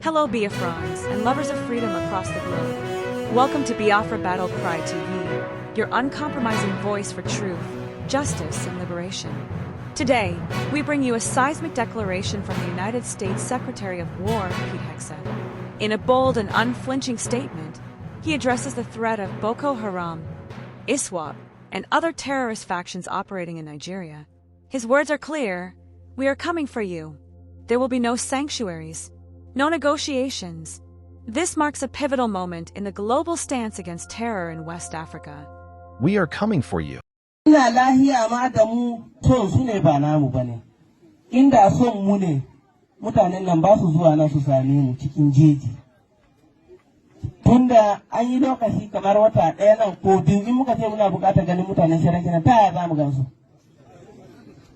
Hello Biafrans and lovers of freedom across the globe. Welcome to Biafra Battle Cry TV, your uncompromising voice for truth, justice, and liberation. Today, we bring you a seismic declaration from the United States Secretary of War, Pete Hegseth. In a bold and unflinching statement, he addresses the threat of Boko Haram, ISWAP, and other terrorist factions operating in Nigeria. His words are clear: we are coming for you. There will be no sanctuaries, no negotiations. This marks a pivotal moment in the global stance against terror in West Africa. We are coming for you. Tunda an yi lokaci kamar wata ɗaya nan ko biyu in muka ce muna buƙatar ganin mutanen Shirakina ta yaya za mu gansu?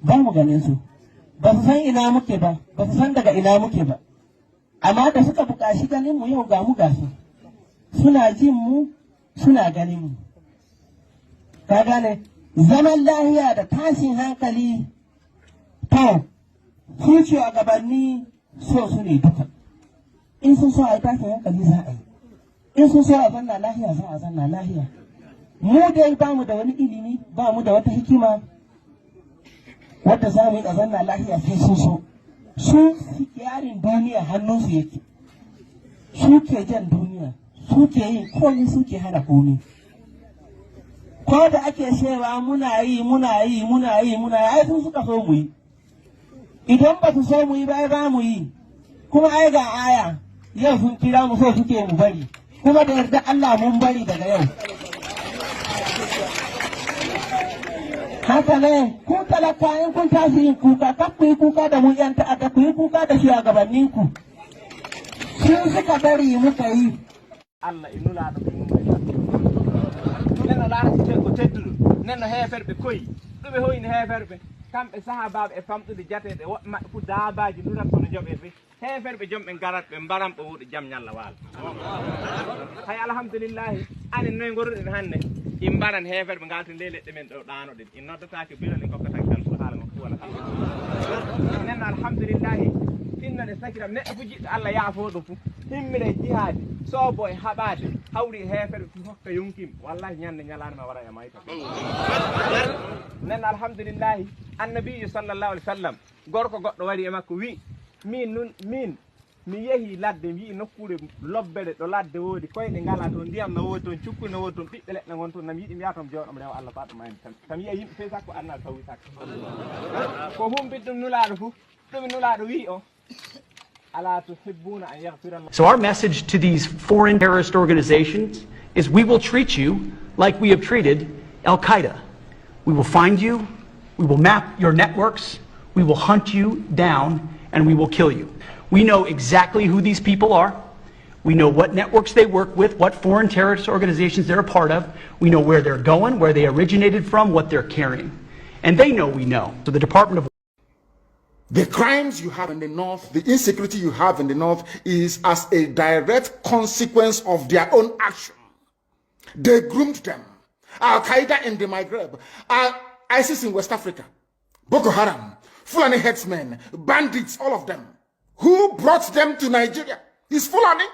Ba mu ganin su. Ba su san ina muke ba, ba su san daga ina muke ba. Amma da suka buƙaci ganin mu yau ga mu ga su. Suna jin mu, suna ganin mu. Ka gane, zaman lahiya da tashin hankali to su ce a gabanni so su ne duka. In sun so a yi tashin hankali za a yi. In sun so a zanna lahiya za a zanna lahiya. Mu dai ba mu da wani ilimi, ba mu da wata hikima wadda za mu yi a zanna lahiya sai sun so. Su yarin duniya hannunsu yake. Su ke jan duniya, su ke yin komi, su ke hana komi. Ko da ake cewa muna yi, ai sun suka so mu yi. Idan ba su so mu yi ba za mu yi. Kuma ai ga aya, yau sun kira mu so suke mu bari. Kuma da yarda Allah mun bari daga yau. Haka ne, ku talaka in kun tashi yin kuka, kar ku yi kuka da mu yan ta'adda, ku yi kuka da shugabannin ku. Sun suka bari muka yi. Allah inu la da nena la ta ko teddu nena heferbe koy dum be hoyni heferbe kambe sahaba e famtude jatede wobma fu daabaji durat kono jobe be heferbe jombe garat be mbaram be wudo jam nyalla wal hay alhamdulillah ani noy goruden hanne imbaran heferbe galti lele de men do daano de in noddataake bilal en kokata tan so hala ko wala nena alhamdulillah inna ne sakiram ne fu jiddo Allah yaafo do fu himmire jihadi so boy habade hawri heferbe fu hokka yonkim wallahi nyande nyalana ma wara e mayta nen alhamdulillah annabi sallallahu alaihi wasallam gorko goddo wari e makko wi min mi yehi ladde wi nokkure lobbede do ladde wodi koyde ngala to ndiyam no wodi ton cukku no wodi ton bibbe ledde ngon ton nam yidi mi yatom jawdam rew Allah faado mayni tam yi yimbe fe sakko annal tawi sakko ko humbidum nulaado fu dum nulaado wi o. So our message to these foreign terrorist organizations is we will treat you like we have treated Al-Qaeda. We will find you, we will map your networks, we will hunt you down, and we will kill you. We know exactly who these people are. We know what networks they work with, what foreign terrorist organizations they're a part of. We know where they're going, where they originated from, what they're carrying. And they know we know. So the Department of The crimes you have in the north, the insecurity you have in the north is as a direct consequence of their own action. They groomed them. Al-Qaeda in the Maghreb, ISIS in West Africa, Boko Haram, Fulani headsmen, bandits, all of them. Who brought them to Nigeria? It's Fulani.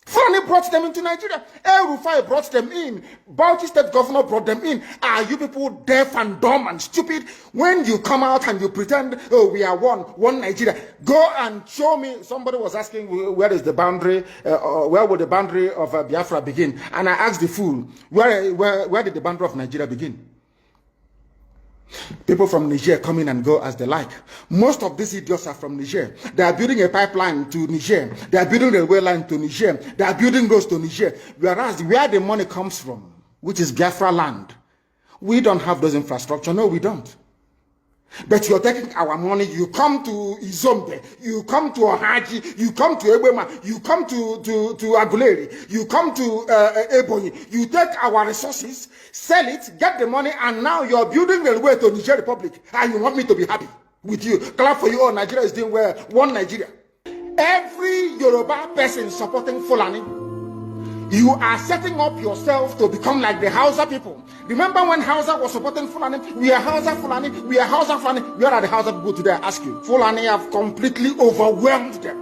Fulani brought them into Nigeria. El Rufai brought them in. Bauchi State Governor brought them in. Are you people deaf and dumb and stupid? When you come out and you pretend, oh, we are one Nigeria. Go and show me. Somebody was asking, where is the boundary, where would the boundary of Biafra begin? And I asked the fool, where did the boundary of Nigeria begin? People from Niger come in and go as they like. Most of these idiots are from Niger. They are building a pipeline to Niger. They are building a railway line to Niger. They are building roads to Niger. Whereas where the money comes from, which is Biafra land, we don't have those infrastructure. No, we don't. But you're taking our money. You come to Izombe, you come to Ohaji, you come to Ebema, you come to Aguleri, you come to Ebonyi. You take our resources, sell it, get the money, and now you're building the way to Niger Republic. And you want me to be happy with you. Clap for you. Oh, Nigeria is doing well. One Nigeria. Every Yoruba person supporting Fulani, you are setting up yourself to become like the Hausa people. Remember when Hausa was supporting Fulani? We are Hausa Fulani, we are Hausa Fulani. Where are the Hausa people today? I ask you. Fulani have completely overwhelmed them.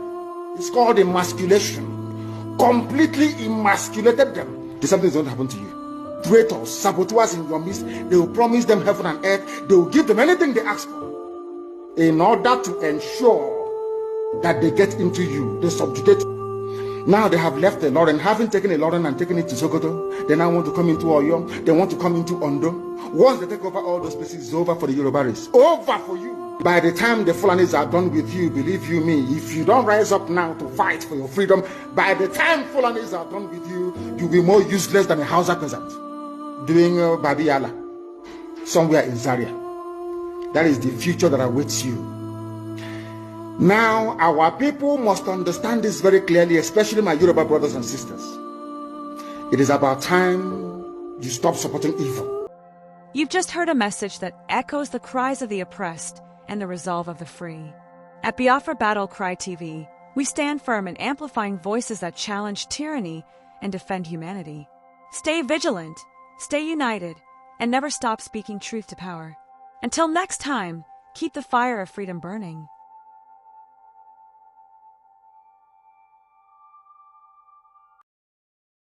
It's called emasculation. Completely emasculated them. Something is going to happen to you. Traitors, saboteurs in your midst, they will promise them heaven and earth. They will give them anything they ask for in order to ensure that they get into you. They subjugate. Now they have left the Lauren, having taken a Lauren and taken it to Sokoto. They now want to come into Oyo. They want to come into Ondo. Once they take over all those places, it's over for the Yoruba race. Over for you. By the time the Fulanis are done with you, believe you me, if you don't rise up now to fight for your freedom, by the time Fulanis are done with you, you'll be more useless than a Hausa peasant doing Babiala somewhere in Zaria. That is the future that awaits you. Now, our people must understand this very clearly, especially my Yoruba brothers and sisters. It is about time you stop supporting evil. You've just heard a message that echoes the cries of the oppressed and the resolve of the free. At Biafra Battle Cry TV, we stand firm in amplifying voices that challenge tyranny and defend humanity. Stay vigilant, stay united, and never stop speaking truth to power. Until next time, keep the fire of freedom burning.